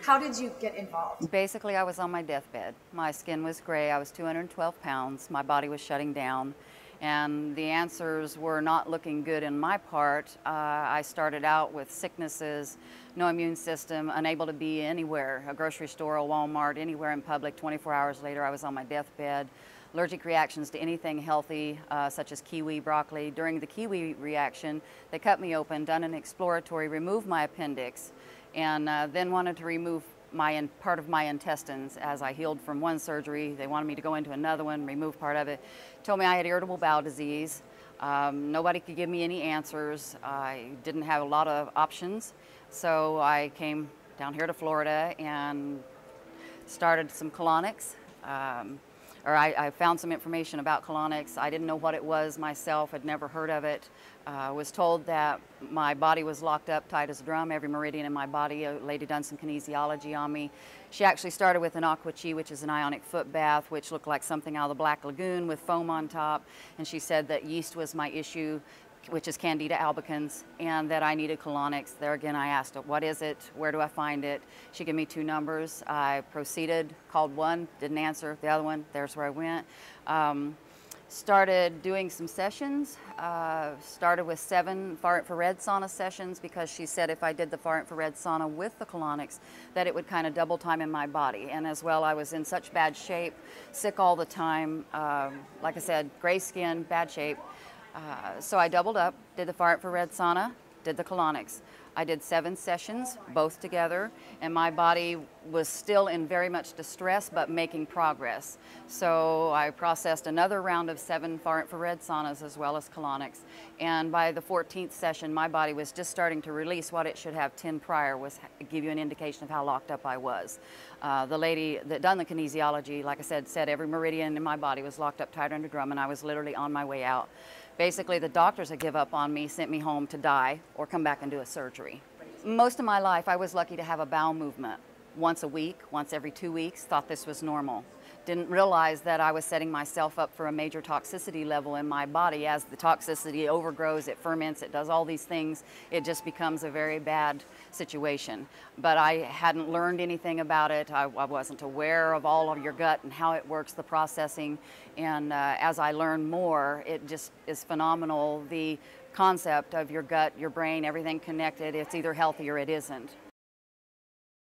How did you get involved? Basically, I was on my deathbed. My skin was gray. I was 212 pounds. My body was shutting down. And the answers were not looking good in my part. I started out with sicknesses, no immune system, unable to be anywhere, a grocery store, a Walmart, anywhere in public. 24 hours later, I was on my deathbed. Allergic reactions to anything healthy, such as kiwi, broccoli. During the kiwi reaction, they cut me open, done an exploratory, removed my appendix, and then wanted to remove part of my intestines. As I healed from one surgery, they wanted me to go into another one, remove part of it. Told me I had irritable bowel disease. Nobody could give me any answers. I didn't have a lot of options. So I came down here to Florida and started some colonics. I found some information about colonics. I didn't know what it was myself, had never heard of it. Was told that my body was locked up tight as a drum, every meridian in my body. A lady done some kinesiology on me. She actually started with an aqua chi, which is an ionic foot bath, which looked like something out of the Black Lagoon with foam on top. And she said that yeast was my issue, which is Candida albicans, and that I needed colonics. There again, I asked her, what is it? Where do I find it? She gave me 2 numbers. I proceeded, called one, didn't answer. The other one, there's where I went. Started doing some sessions. Started with 7 far infrared sauna sessions because she said if I did the far infrared sauna with the colonics, that it would kind of double time in my body. And as well, I was in such bad shape, sick all the time. Like I said, gray skin, bad shape. So I doubled up, did the far infrared sauna, did the colonics. I did 7 sessions, both together, and my body was still in very much distress, but making progress. So I processed another round of 7 far infrared saunas as well as colonics. And by the 14th session, my body was just starting to release what it should have 10 prior, was give you an indication of how locked up I was. The lady that done the kinesiology, like I said every meridian in my body was locked up tighter under drum, and I was literally on my way out. Basically, the doctors had give up on me, sent me home to die or come back and do a surgery. Most of my life, I was lucky to have a bowel movement once a week, once every 2 weeks, thought this was normal. Didn't realize that I was setting myself up for a major toxicity level in my body. As the toxicity overgrows, it ferments, it does all these things, it just becomes a very bad situation. But I hadn't learned anything about it. I wasn't aware of all of your gut and how it works, the processing. And as I learned more, it just is phenomenal. The concept of your gut, your brain, everything connected, it's either healthy or it isn't.